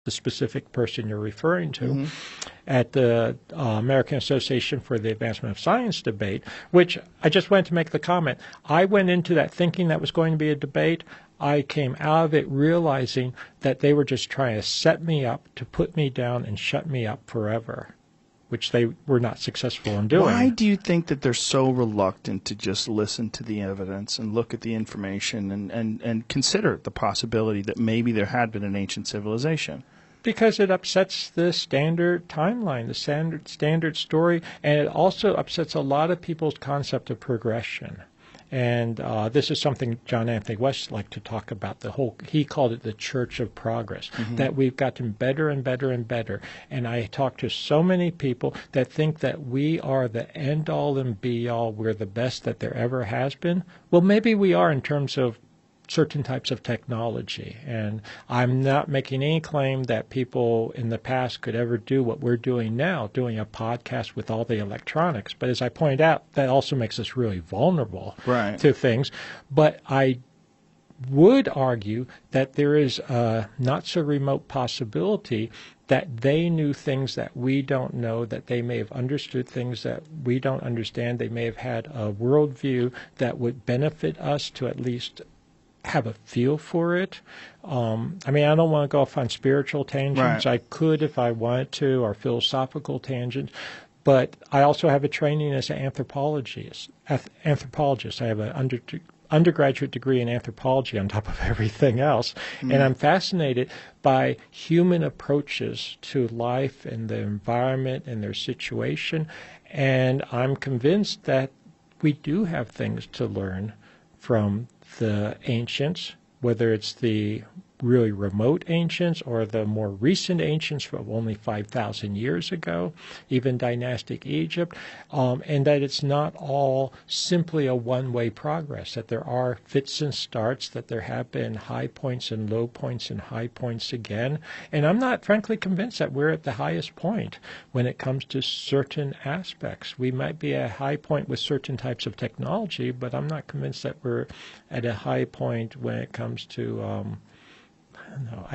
the specific person you're referring to, at the American Association for the Advancement of Science debate, which I just wanted to make the comment. I went into that thinking that was going to be a debate. I came out of it realizing that they were just trying to set me up to put me down and shut me up forever, which they were not successful in doing. Why do you think that they're so reluctant to just listen to the evidence and look at the information and consider the possibility that maybe there had been an ancient civilization? Because it upsets the standard timeline, the standard story, and it also upsets a lot of people's concept of progression. And this is something John Anthony West liked to talk about. He called it the Church of Progress, that we've gotten better and better and better. And I talk to so many people that think that we are the end-all and be-all, we're the best that there ever has been. Well, maybe we are in terms of certain types of technology. And I'm not making any claim that people in the past could ever do what we're doing now, doing a podcast with all the electronics. But as I point out, that also makes us really vulnerable to things. But I would argue that there is a not so remote possibility that they knew things that we don't know, that they may have understood things that we don't understand. They may have had a worldview that would benefit us to at least have a feel for it. I mean, I don't want to go off on spiritual tangents. I could if I wanted to, or philosophical tangents. But I also have a training as an anthropologist. I have an undergraduate degree in anthropology on top of everything else. And I'm fascinated by human approaches to life and the environment and their situation. And I'm convinced that we do have things to learn from the ancients, whether it's the really remote ancients or the more recent ancients from only 5,000 years ago, even dynastic Egypt, and that it's not all simply a one-way progress, that there are fits and starts, that there have been high points and low points and high points again. And I'm not frankly convinced that we're at the highest point when it comes to certain aspects. We might be at a high point with certain types of technology, but I'm not convinced that we're at a high point when it comes to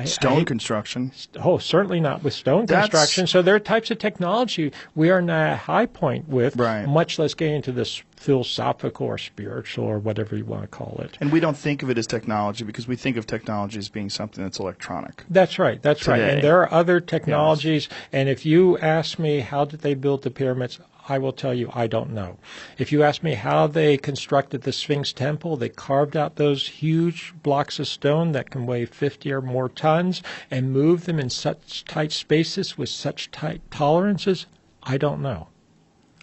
stone construction. Oh, certainly not with stone construction. So there are types of technology we are not at a high point with, much less getting into this philosophical or spiritual or whatever you want to call it. And we don't think of it as technology because we think of technology as being something that's electronic. That's right. That's right. And there are other technologies. Yes. And if you ask me how did they build the pyramids, I will tell you I don't know. If you ask me how they constructed the Sphinx Temple, they carved out those huge blocks of stone that can weigh 50 or more tons and move them in such tight spaces with such tight tolerances, I don't know.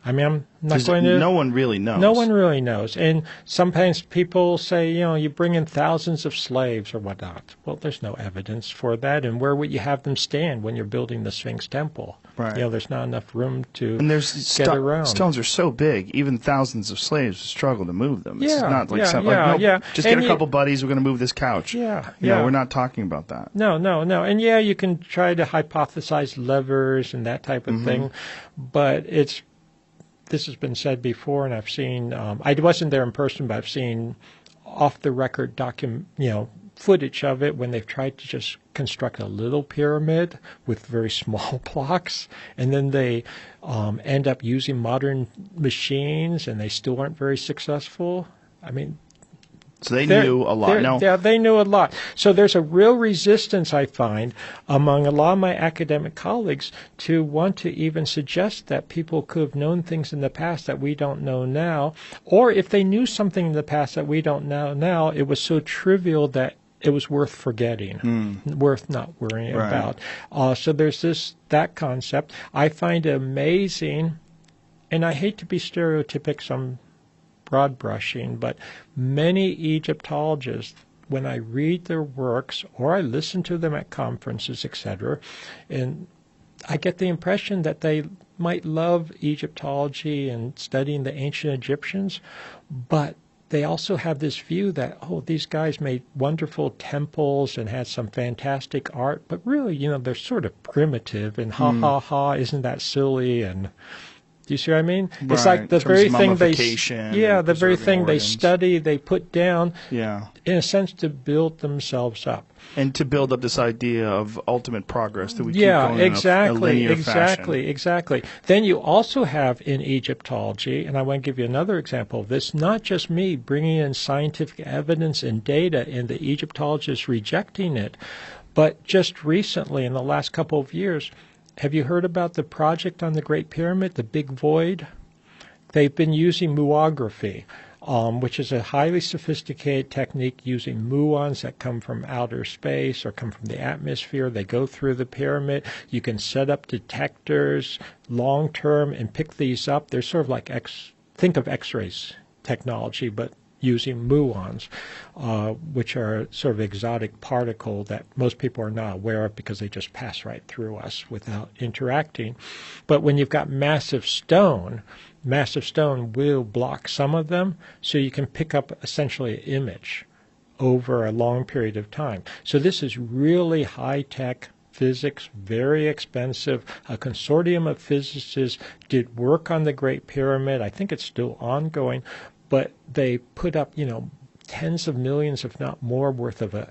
I mean, I'm not going to... No one really knows. No one really knows. And sometimes people say, you bring in thousands of slaves or whatnot. Well, there's no evidence for that. And where would you have them stand when you're building the Sphinx Temple? There's not enough room to get around. Stones are so big, even thousands of slaves struggle to move them. It's not like just get a couple buddies, we're going to move this couch. We're not talking about that. No. And you can try to hypothesize levers and that type of thing, but this has been said before, and I've seen, I wasn't there in person, but I've seen off-the-record footage of it when they've tried to just construct a little pyramid with very small blocks, and then they end up using modern machines, and they still aren't very successful. I mean, so they knew a lot. Yeah, they knew a lot. So there's a real resistance, I find, among a lot of my academic colleagues to want to even suggest that people could have known things in the past that we don't know now, or if they knew something in the past that we don't know now, it was so trivial that it was worth forgetting, worth not worrying about. So there's that concept. I find it amazing, and I hate to be stereotypic, some broad brushing, but many Egyptologists, when I read their works or I listen to them at conferences, etc., and I get the impression that they might love Egyptology and studying the ancient Egyptians, but they also have this view that, these guys made wonderful temples and had some fantastic art, but really, they're sort of primitive and ha, isn't that silly? And Do you see what I mean? Right. It's like the In terms very of thing mummification the very preserving thing they organs. study, they put down, Yeah. in a sense, to build themselves up. And to build up this idea of ultimate progress that we keep Yeah, going exactly, in a linear exactly, fashion. exactly. Then you also have in Egyptology, and I want to give you another example of this, not just me bringing in scientific evidence and data and the Egyptologists rejecting it, but just recently, in the last couple of years, have you heard about the project on the Great Pyramid, the Big Void? They've been using muography, which is a highly sophisticated technique using muons that come from outer space or come from the atmosphere. They go through the pyramid. You can set up detectors long-term and pick these up. They're sort of like think of X-rays technology, but using muons, which are sort of exotic particle that most people are not aware of because they just pass right through us without interacting. But when you've got massive stone will block some of them, so you can pick up essentially an image over a long period of time. So this is really high-tech physics, very expensive. A consortium of physicists did work on the Great Pyramid. I think it's still ongoing, but they put up, tens of millions, if not more, worth of a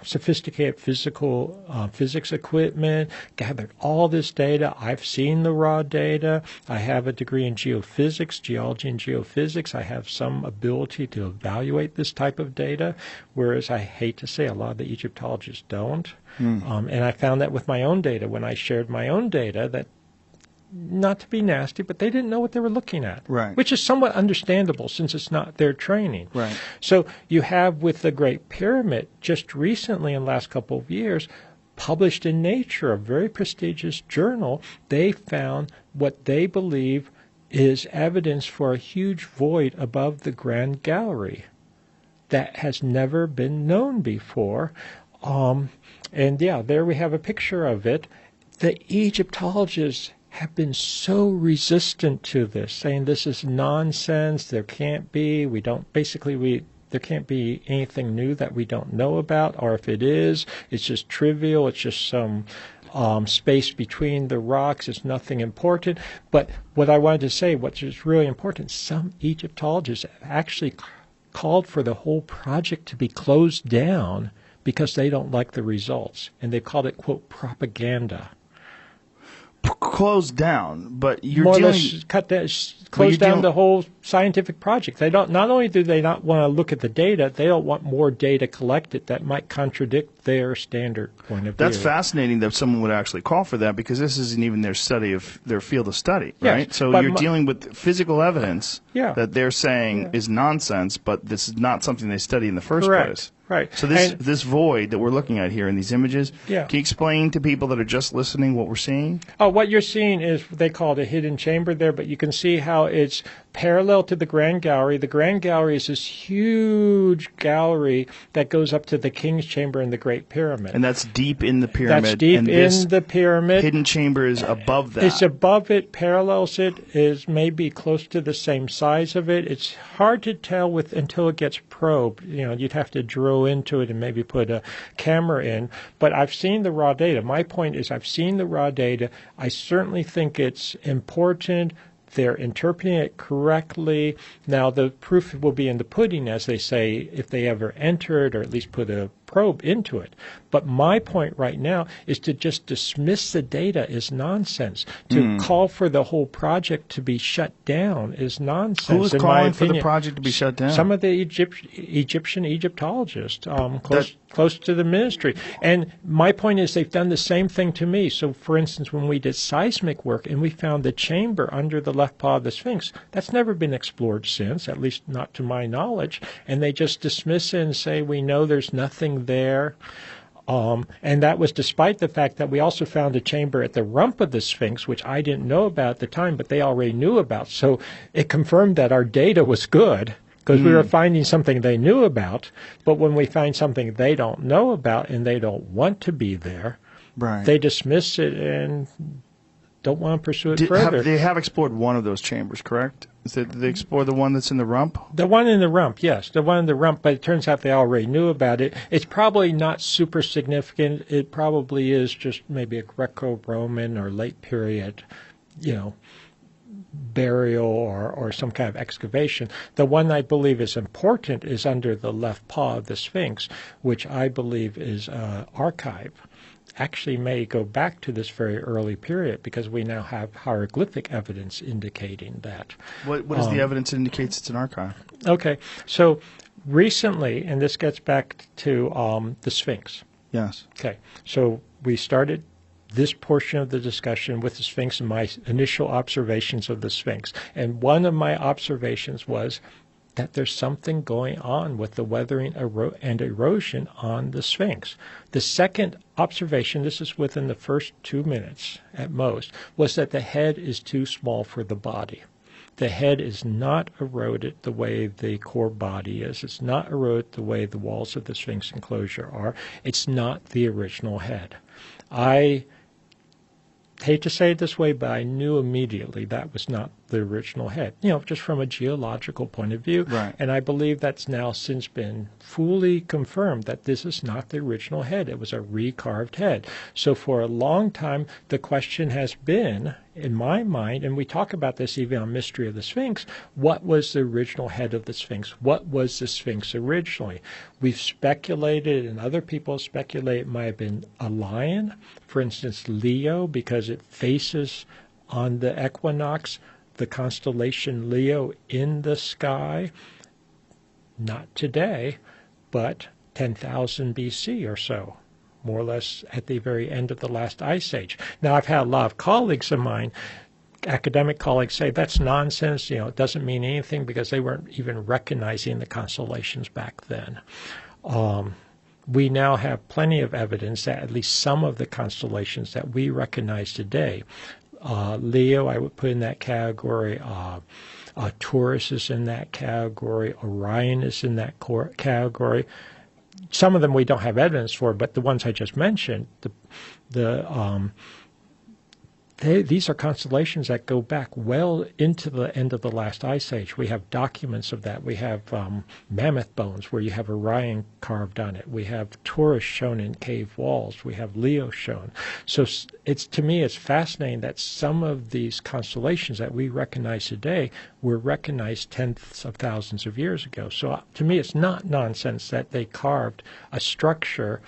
sophisticated physics equipment, gathered all this data. I've seen the raw data. I have a degree in geophysics, geology and geophysics. I have some ability to evaluate this type of data, whereas I hate to say a lot of the Egyptologists don't. And I found that with my own data when I shared my own data that, not to be nasty, but they didn't know what they were looking at, Right. which is somewhat understandable since it's not their training. Right. So you have with the Great Pyramid, just recently in the last couple of years, published in Nature, a very prestigious journal, they found what they believe is evidence for a huge void above the Grand Gallery that has never been known before. There we have a picture of it. The Egyptologists have been so resistant to this, saying this is nonsense, there can't be, there can't be anything new that we don't know about, or if it is, it's just trivial, it's just some space between the rocks, it's nothing important. But what I wanted to say, which is really important, some Egyptologists actually called for the whole project to be closed down because they don't like the results, and they called it, quote, propaganda. Closed down, but you're more or dealing... less close down the whole scientific project. They don't. Not only do they not want to look at the data, they don't want more data collected that might contradict their standard point of view. That's fascinating that someone would actually call for that, because this isn't even their field of study, right? Yes, so you're dealing with physical evidence that they're saying is nonsense, but this is not something they study in the first place. Right. So this void that we're looking at here in these images, can you explain to people that are just listening what we're seeing? Oh, what you're seeing is they call it a hidden chamber there, but you can see how it's parallel to the Grand Gallery. The Grand Gallery is this huge gallery that goes up to the King's Chamber in the Great Pyramid. And that's deep in the pyramid. That's deep and in the pyramid. Hidden chamber is above that. It's above it, parallels it, is maybe close to the same size of it. It's hard to tell until it gets probed. You'd have to drill into it and maybe put a camera in. But I've seen the raw data. My point is I've seen the raw data. I certainly think it's important. They're interpreting it correctly. Now, the proof will be in the pudding, as they say, if they ever enter it or at least put a probe into it. But my point right now is to just dismiss the data as nonsense. To call for the whole project to be shut down is nonsense. Who is calling for the project to be shut down? Some of the Egyptian Egyptologists close to the ministry. And my point is they've done the same thing to me. So, for instance, when we did seismic work and we found the chamber under the left paw of the Sphinx, that's never been explored since, at least not to my knowledge. And they just dismiss it and say, we know there's nothing there. And that was despite the fact that we also found a chamber at the rump of the Sphinx, which I didn't know about at the time, but they already knew about. So it confirmed that our data was good because we were finding something they knew about. But when we find something they don't know about and they don't want to be there, they dismiss it and don't want to pursue it further. They have explored one of those chambers, correct? Did they explore the one that's in the rump? The one in the rump, yes. The one in the rump, but it turns out they already knew about it. It's probably not super significant. It probably is just maybe a Greco-Roman or late period burial or some kind of excavation. The one I believe is important is under the left paw of the Sphinx, which I believe is archive. Actually may go back to this very early period because we now have hieroglyphic evidence indicating that. What is the evidence that indicates it's an archive? Okay, so recently, and this gets back to the Sphinx. Yes. Okay, so we started this portion of the discussion with the Sphinx and my initial observations of the Sphinx. And one of my observations was that there's something going on with the weathering and erosion on the Sphinx. The second observation, this is within the first 2 minutes at most, was that the head is too small for the body. The head is not eroded the way the core body is. It's not eroded the way the walls of the Sphinx enclosure are. It's not the original head. I hate to say it this way, but I knew immediately that was not the original head, just from a geological point of view. Right. And I believe that's now since been fully confirmed that this is not the original head. It was a recarved head. So for a long time, the question has been, in my mind, and we talk about this even on Mystery of the Sphinx, what was the original head of the Sphinx? What was the Sphinx originally? We've speculated, and other people speculate it might have been a lion, for instance, Leo, because it faces on the equinox the constellation Leo in the sky. Not today, but 10,000 BC or so, more or less at the very end of the last ice age. Now, I've had a lot of colleagues of mine, academic colleagues, say that's nonsense, it doesn't mean anything because they weren't even recognizing the constellations back then. We now have plenty of evidence that at least some of the constellations that we recognize today, Leo I would put in that category, Taurus is in that category, Orion is in that category. Some of them we don't have evidence for, but the ones I just mentioned, these are constellations that go back well into the end of the last ice age. We have documents of that. We have mammoth bones where you have Orion carved on it. We have Taurus shown in cave walls. We have Leo shown. So to me, it's fascinating that some of these constellations that we recognize today were recognized tens of thousands of years ago. So to me, it's not nonsense that they carved a structure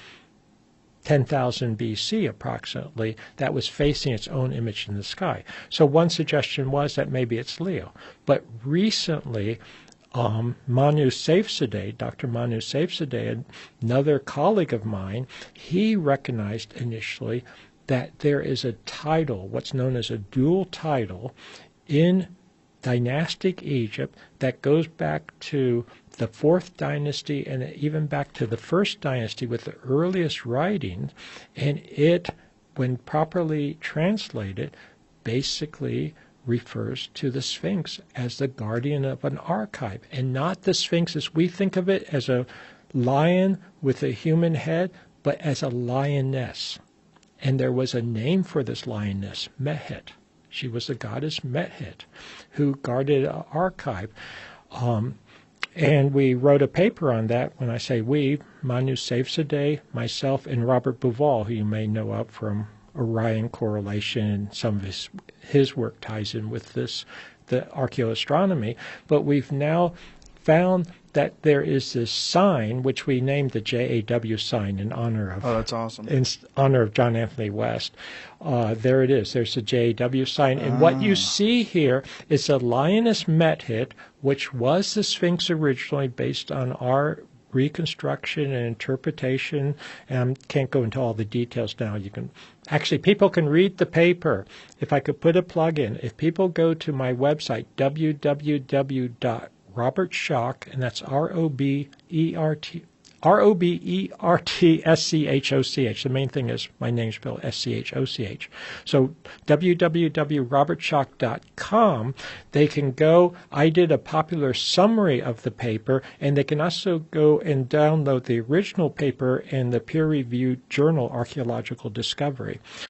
10,000 BC approximately that was facing its own image in the sky. So one suggestion was that maybe it's Leo. But recently, Manu Saifzadeh, Dr. Manu Saifzadeh, another colleague of mine, he recognized initially that there is a title, what's known as a dual title, in dynastic Egypt that goes back to the 4th dynasty and even back to the 1st dynasty with the earliest writing, and it, when properly translated, basically refers to the Sphinx as the guardian of an archive, and not the Sphinx as we think of it as a lion with a human head, but as a lioness. And there was a name for this lioness, Mehet. She was the goddess Mehet, who guarded an archive. And we wrote a paper on that. When I say we, Manu Saifzadeh, myself, and Robert Bouval, who you may know of from Orion correlation, and some of his work ties in with this, the archaeoastronomy. But we've now found that there is this sign, which we named the JAW sign in honor of. Oh, that's awesome. In honor of John Anthony West. There it is. There's the JAW sign. And what you see here is a lioness Mehet, which was the Sphinx originally based on our reconstruction and interpretation. And I can't go into all the details now. People can read the paper. If I could put a plug in, if people go to my website, www.robertschoch, and that's ROBERTSCHOCH. The main thing is my name's spelled SCHOCH. So www.robertschoch.com, they can go. I did a popular summary of the paper, and they can also go and download the original paper in the peer-reviewed journal Archaeological Discovery.